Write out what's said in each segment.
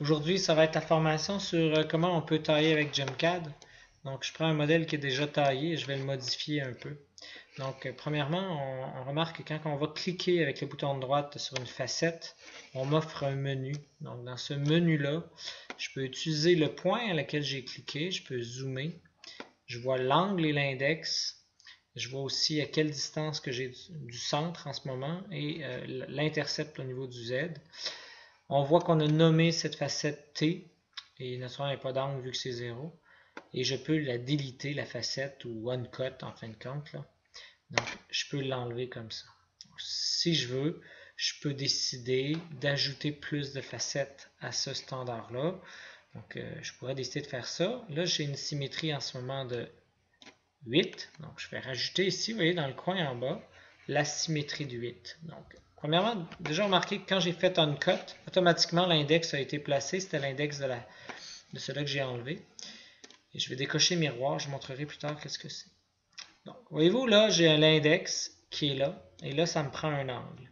Aujourd'hui, ça va être la formation sur comment on peut tailler avec GEMCAD. Donc, je prends un modèle qui est déjà taillé et je vais le modifier un peu. Donc, premièrement, on remarque que quand on va cliquer avec le bouton de droite sur une facette, on m'offre un menu. Donc, dans ce menu-là, je peux utiliser le point à lequel j'ai cliqué, je peux zoomer, je vois l'angle et l'index, je vois aussi à quelle distance que j'ai du centre en ce moment et l'intercept au niveau du Z. On voit qu'on a nommé cette facette T et naturellement il n'y a pas d'angle vu que c'est 0. Et je peux la déliter, la facette, ou uncut en fin de compte. Là. Donc je peux l'enlever comme ça. Donc, si je veux, je peux décider d'ajouter plus de facettes à ce standard-là. Donc je pourrais décider de faire ça. Là j'ai une symétrie en ce moment de 8. Donc je vais rajouter ici, vous voyez dans le coin en bas, la symétrie de 8. Donc premièrement, déjà remarquez que quand j'ai fait uncut, automatiquement l'index a été placé. C'était l'index de celui que j'ai enlevé. Et je vais décocher miroir, je vous montrerai plus tard qu'est-ce que c'est. Donc, voyez-vous, là, j'ai l'index qui est là, et là, ça me prend un angle.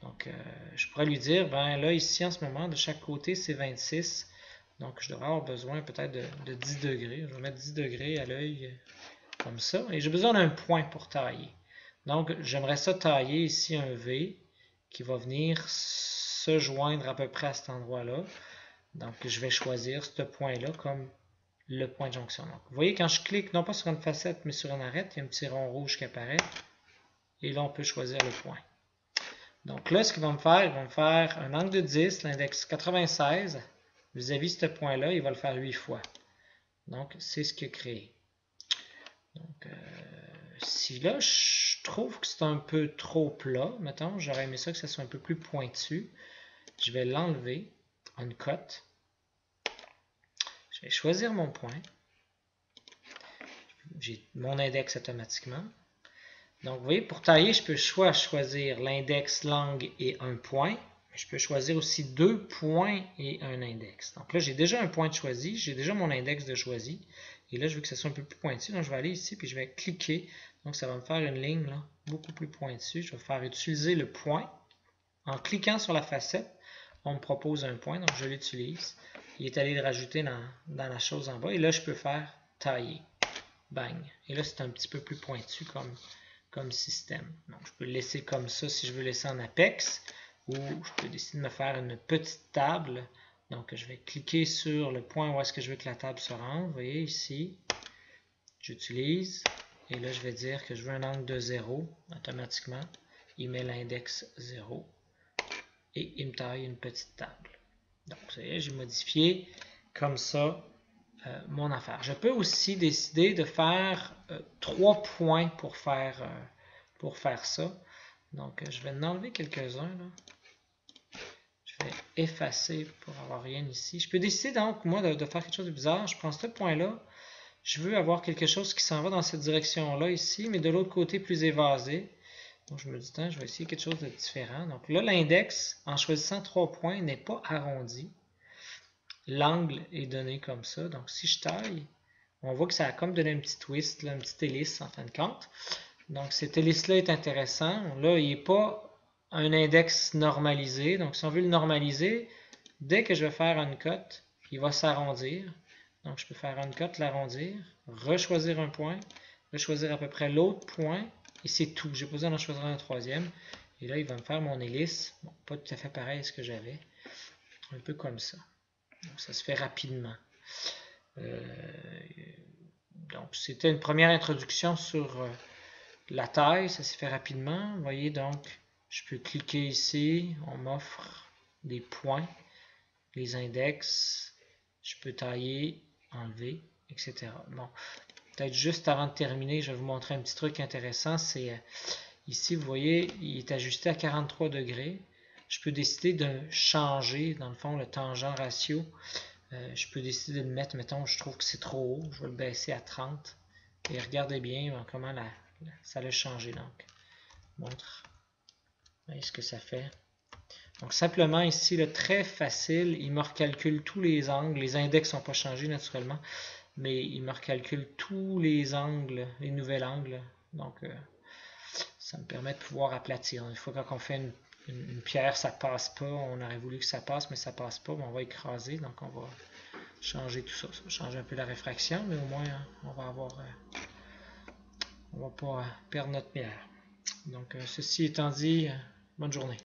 Donc, je pourrais lui dire, ben là, ici, en ce moment, de chaque côté, c'est 26. Donc, je devrais avoir besoin peut-être de 10 degrés. Je vais mettre 10 degrés à l'œil, comme ça. Et j'ai besoin d'un point pour tailler. Donc, j'aimerais ça tailler ici un V qui va venir se joindre à peu près à cet endroit-là. Donc, je vais choisir ce point-là comme le point de jonction. Donc, vous voyez, quand je clique, non pas sur une facette, mais sur une arête, il y a un petit rond rouge qui apparaît. Et là, on peut choisir le point. Donc là, ce qu'il va me faire, il va me faire un angle de 10, l'index 96, vis-à-vis ce point-là, il va le faire 8 fois. Donc, c'est ce qu'il a créé. Donc, si là, je trouve que c'est un peu trop plat, mettons, j'aurais aimé ça que ça soit un peu plus pointu, je vais l'enlever, uncut. Je vais choisir mon point. J'ai mon index automatiquement. Donc, vous voyez, pour tailler, je peux soit choisir l'index, l'angle et un point. Je peux choisir aussi 2 points et un index. Donc là, j'ai déjà un point de choisi, j'ai déjà mon index de choisi. Et là, je veux que ça soit un peu plus pointu. Donc, je vais aller ici, puis je vais cliquer. Donc, ça va me faire une ligne là, beaucoup plus pointue. Je vais faire utiliser le point. En cliquant sur la facette, on me propose un point, donc je l'utilise. Il est allé le rajouter dans la chose en bas. Et là, je peux faire tailler. Bang. Et là, c'est un petit peu plus pointu comme système. Donc, je peux le laisser comme ça si je veux laisser en apex, ou je peux décider de me faire une petite table. Donc, je vais cliquer sur le point où est-ce que je veux que la table se rende. Vous voyez ici, j'utilise, et là, je vais dire que je veux un angle de 0. Automatiquement, il met l'index 0, et il me taille une petite table. Donc, vous voyez, j'ai modifié comme ça mon affaire. Je peux aussi décider de faire 3 points pour faire ça. Donc, je vais en enlever quelques-uns. Je vais effacer pour avoir rien ici. Je peux décider donc, moi, de faire quelque chose de bizarre. Je prends ce point-là. Je veux avoir quelque chose qui s'en va dans cette direction-là ici, mais de l'autre côté plus évasé. Donc, je me dis, je vais essayer quelque chose de différent. Donc là, l'index, en choisissant 3 points, n'est pas arrondi. L'angle est donné comme ça. Donc, si je taille, on voit que ça a comme donné un petit twist, là, une petite hélice en fin de compte. Donc, cette hélice-là est intéressant. Là, il n'est pas un index normalisé. Donc, si on veut le normaliser, dès que je vais faire un cut, il va s'arrondir. Donc, je peux faire un cut, l'arrondir, rechoisir un point, rechoisir à peu près l'autre point, et c'est tout. J'ai pas besoin d'en choisir un troisième. Et là, il va me faire mon hélice. Bon, pas tout à fait pareil à ce que j'avais. Un peu comme ça. Donc, ça se fait rapidement. Donc, c'était une première introduction sur la taille. Ça se fait rapidement. Vous voyez, donc, je peux cliquer ici. On m'offre des points, les index. Je peux tailler, enlever, etc. Bon, peut-être juste avant de terminer, je vais vous montrer un petit truc intéressant. C'est ici, vous voyez, il est ajusté à 43 degrés. Je peux décider de changer, dans le fond, le tangent ratio. Je peux décider de le mettre, mettons, je trouve que c'est trop haut, je vais le baisser à 30. Et regardez bien comment ça l'a changé. Donc, montre. Voyez ce que ça fait. Donc, simplement ici, le très facile, il me recalcule tous les angles. Les index ne sont pas changés naturellement, mais il me recalcule tous les angles, les nouveaux angles. Donc, ça me permet de pouvoir aplatir. Une fois quand on fait une pierre, ça passe pas. On aurait voulu que ça passe, mais ça passe pas. On va écraser, donc on va changer tout ça. Ça va changer un peu la réfraction, mais au moins, on va avoir... on va pas perdre notre pierre. Donc, ceci étant dit, bonne journée.